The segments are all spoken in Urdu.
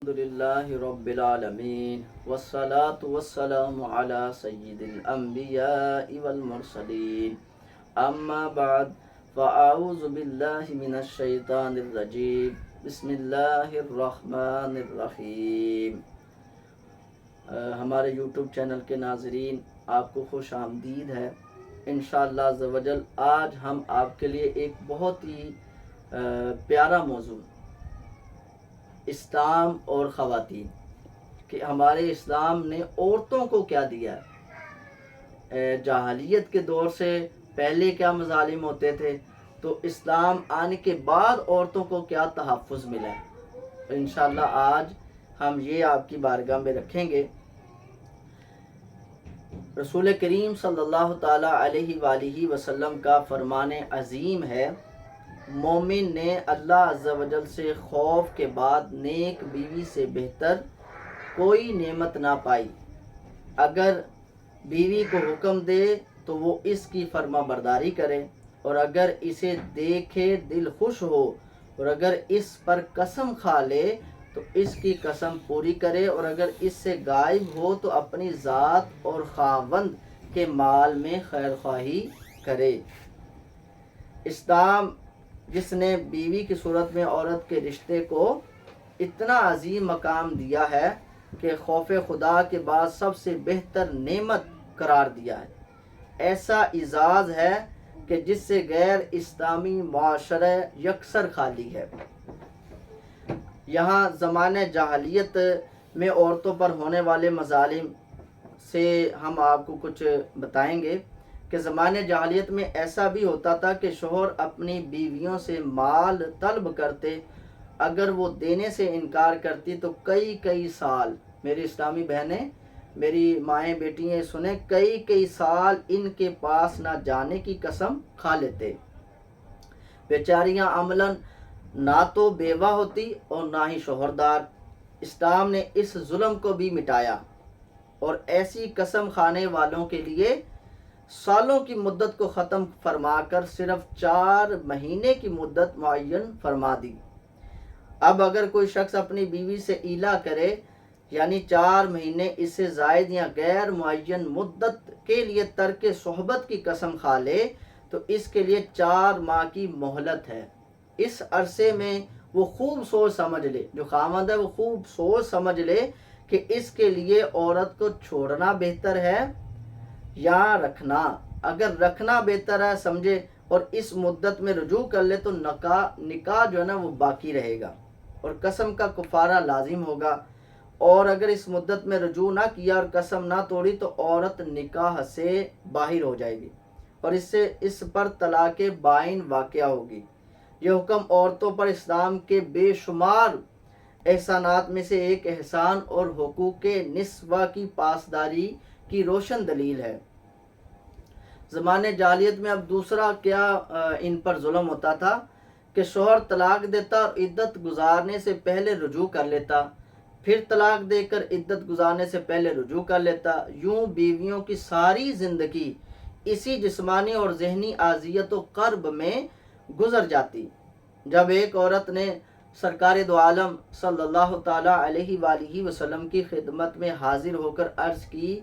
الحمدللہ رب العالمین والصلاة والسلام علی سید الانبیاء والمرسلین اما بعد فاعوذ باللہ من الشیطان الرجیم بسم اللہ الرحمن الرحیم۔ ہمارے یوٹیوب چینل کے ناظرین، آپ کو خوش آمدید ہے۔ انشاءاللہ عز و جل آج ہم آپ کے لیے ایک بہت ہی پیارا موضوع، اسلام اور خواتین، کہ ہمارے اسلام نے عورتوں کو کیا دیا ہے۔ جاہلیت کے دور سے پہلے کیا مظالم ہوتے تھے، تو اسلام آنے کے بعد عورتوں کو کیا تحفظ ملا ہے۔ انشاءاللہ آج ہم یہ آپ کی بارگاہ میں رکھیں گے۔ رسول کریم صلی اللہ تعالی علیہ وآلہ وسلم کا فرمان عظیم ہے، مومن نے اللہ عز و جل سے خوف کے بعد نیک بیوی سے بہتر کوئی نعمت نہ پائی۔ اگر بیوی کو حکم دے تو وہ اس کی فرما برداری کرے، اور اگر اسے دیکھے دل خوش ہو، اور اگر اس پر قسم کھا لے تو اس کی قسم پوری کرے، اور اگر اس سے غائب ہو تو اپنی ذات اور خاوند کے مال میں خیر خواہی کرے۔ اسلام جس نے بیوی کی صورت میں عورت کے رشتے کو اتنا عظیم مقام دیا ہے کہ خوف خدا کے بعد سب سے بہتر نعمت قرار دیا ہے، ایسا اعزاز ہے کہ جس سے غیر اسلامی معاشرہ یکسر خالی ہے۔ یہاں زمانہ جاہلیت میں عورتوں پر ہونے والے مظالم سے ہم آپ کو کچھ بتائیں گے کہ زمانے جاہلیت میں ایسا بھی ہوتا تھا کہ شوہر اپنی بیویوں سے مال طلب کرتے، اگر وہ دینے سے انکار کرتی تو کئی سال، میری اسلامی بہنیں، میری مائیں بیٹیاں سنیں، کئی سال ان کے پاس نہ جانے کی قسم کھا لیتے۔ بیچاریاں عملاً نہ تو بیوہ ہوتی اور نہ ہی شوہردار۔ اسلام نے اس ظلم کو بھی مٹایا اور ایسی قسم کھانے والوں کے لیے سالوں کی مدت کو ختم فرما کر صرف 4 مہینے کی مدت معین فرما دی۔ اب اگر کوئی شخص اپنی بیوی سے ایلا کرے، یعنی 4 مہینے اس سے زائد یا غیر معین مدت کے لیے ترک صحبت کی قسم کھا لے تو اس کے لیے 4 ماہ کی مہلت ہے۔ اس عرصے میں وہ خوب سوچ سمجھ لے، جو خاوند ہے وہ خوب سوچ سمجھ لے کہ اس کے لیے عورت کو چھوڑنا بہتر ہے یا رکھنا۔ اگر رکھنا بہتر ہے سمجھے اور اس مدت میں رجوع کر لے تو نکاح جو ہے نا وہ باقی رہے گا اور قسم کا کفارہ لازم ہوگا، اور اگر اس مدت میں رجوع نہ کیا اور قسم نہ توڑی تو عورت نکاح سے باہر ہو جائے گی اور اس پر طلاق بائن واقع ہوگی۔ یہ حکم عورتوں پر اسلام کے بے شمار احسانات میں سے ایک احسان اور حقوق نسواں کی پاسداری کی روشن دلیل ہے۔ زمانے جاہلیت میں اب دوسرا کیا ان پر ظلم ہوتا تھا کہ شوہر طلاق دیتا اور عدت گزارنے سے پہلے رجوع کر لیتا، پھر طلاق دے کر عدت گزارنے سے پہلے رجوع کر لیتا۔ یوں بیویوں کی ساری زندگی اسی جسمانی اور ذہنی اذیت و کرب میں گزر جاتی۔ جب ایک عورت نے سرکار دو عالم صلی اللہ تعالی علیہ وآلہ وسلم کی خدمت میں حاضر ہو کر عرض کی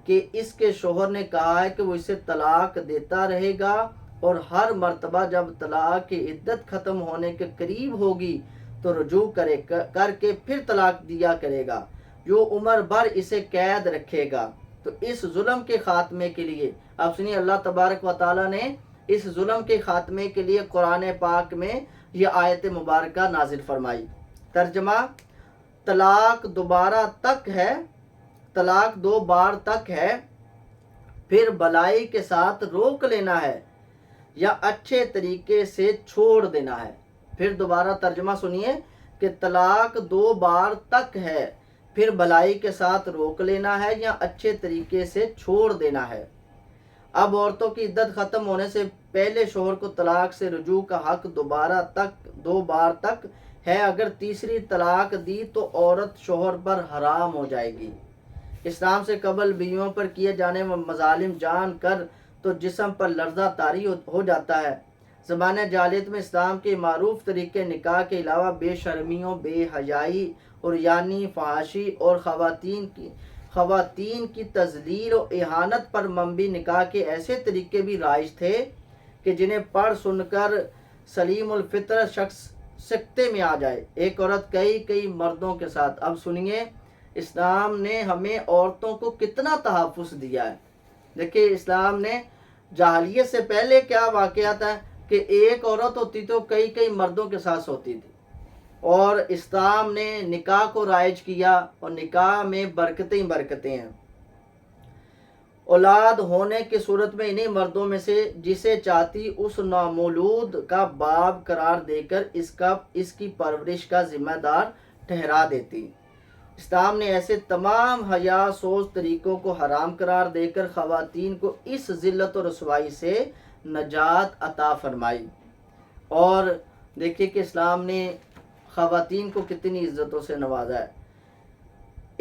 کہ اس کے شوہر نے کہا ہے کہ وہ اسے طلاق دیتا رہے گا اور ہر مرتبہ جب طلاق کی عدت ختم ہونے کے قریب ہوگی تو رجوع کر کے پھر طلاق دیا کرے گا، جو عمر بھر اسے قید رکھے گا۔ تو اس ظلم کے خاتمے کے لیے آپ سنیے، اللہ تبارک و تعالیٰ نے اس ظلم کے خاتمے کے لیے قرآن پاک میں یہ آیت مبارکہ نازل فرمائی۔ ترجمہ: طلاق دوبارہ تک ہے، طلاق 2 بار تک ہے، پھر بلائی کے ساتھ روک لینا ہے یا اچھے طریقے سے چھوڑ دینا ہے۔ پھر دوبارہ ترجمہ سنیے کہ طلاق 2 بار تک ہے، پھر بلائی کے ساتھ روک لینا ہے یا اچھے طریقے سے چھوڑ دینا ہے۔ اب عورتوں کی عدت ختم ہونے سے پہلے شوہر کو طلاق سے رجوع کا حق 2 بار تک ہے۔ اگر تیسری طلاق دی تو عورت شوہر پر حرام ہو جائے گی۔ اسلام سے قبل بیویوں پر کیے جانے مظالم جان کر تو جسم پر لرزہ طاری ہو جاتا ہے۔ زمانہ جاہلیت میں اسلام کے معروف طریقے نکاح کے علاوہ بے شرمیوں، بے حیائی اور یعنی فحاشی اور خواتین کی تذلیل و اہانت پر مبنی نکاح کے ایسے طریقے بھی رائج تھے کہ جنہیں پڑھ سن کر سلیم الفطرت شخص سکتے میں آ جائے۔ ایک عورت کئی مردوں کے ساتھ۔ اب سنیے اسلام نے ہمیں عورتوں کو کتنا تحفظ دیا ہے۔ دیکھیں اسلام نے جاہلیت سے پہلے کیا واقعہ تھا کہ ایک عورت ہوتی تو کئی مردوں کے ساتھ سوتی تھی، اور اسلام نے نکاح کو رائج کیا، اور نکاح میں برکتیں برکتیں ہیں۔ اولاد ہونے کی صورت میں انہیں مردوں میں سے جسے چاہتی اس نامولود کا باپ قرار دے کر اس کی پرورش کا ذمہ دار ٹھہرا دیتی۔ اسلام نے ایسے تمام حیا سوز طریقوں کو حرام قرار دے کر خواتین کو اس ذلت و رسوائی سے نجات عطا فرمائی۔ اور دیکھیے کہ اسلام نے خواتین کو کتنی عزتوں سے نوازا ہے۔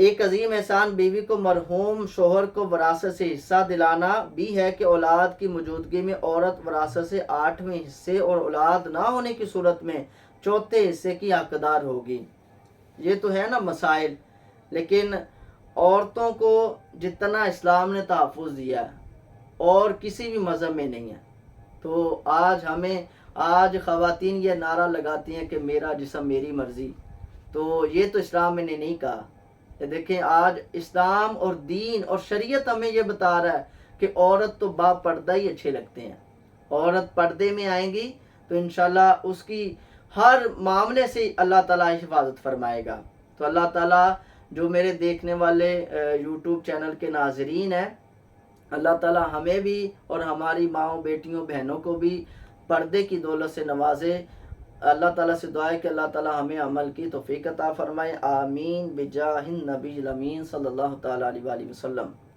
ایک عظیم احسان بیوی کو مرحوم شوہر کو وراثت سے حصہ دلانا بھی ہے کہ اولاد کی موجودگی میں عورت وراثت سے 8ویں حصے اور اولاد نہ ہونے کی صورت میں 4تھے حصے کی حقدار ہوگی۔ یہ تو ہے نا مسائل، لیکن عورتوں کو جتنا اسلام نے تحفظ دیا ہے اور کسی بھی مذہب میں نہیں ہے۔ تو آج خواتین یہ نعرہ لگاتی ہیں کہ میرا جسم میری مرضی، تو یہ تو اسلام میں نے نہیں کہا۔ یہ دیکھیں آج اسلام اور دین اور شریعت ہمیں یہ بتا رہا ہے کہ عورت تو با پردہ ہی اچھے لگتے ہیں۔ عورت پردے میں آئیں گی تو انشاءاللہ اس کی ہر معاملے سے اللہ تعالیٰ حفاظت فرمائے گا۔ تو اللہ تعالیٰ جو میرے دیکھنے والے یوٹیوب چینل کے ناظرین ہیں، اللہ تعالیٰ ہمیں بھی اور ہماری ماؤں بیٹیوں بہنوں کو بھی پردے کی دولت سے نوازے۔ اللہ تعالیٰ سے دعا ہے کہ اللہ تعالیٰ ہمیں عمل کی توفیق عطا فرمائے۔ آمین بجاہ النبی الامین صلی اللہ تعالیٰ علیہ وآلہ وسلم۔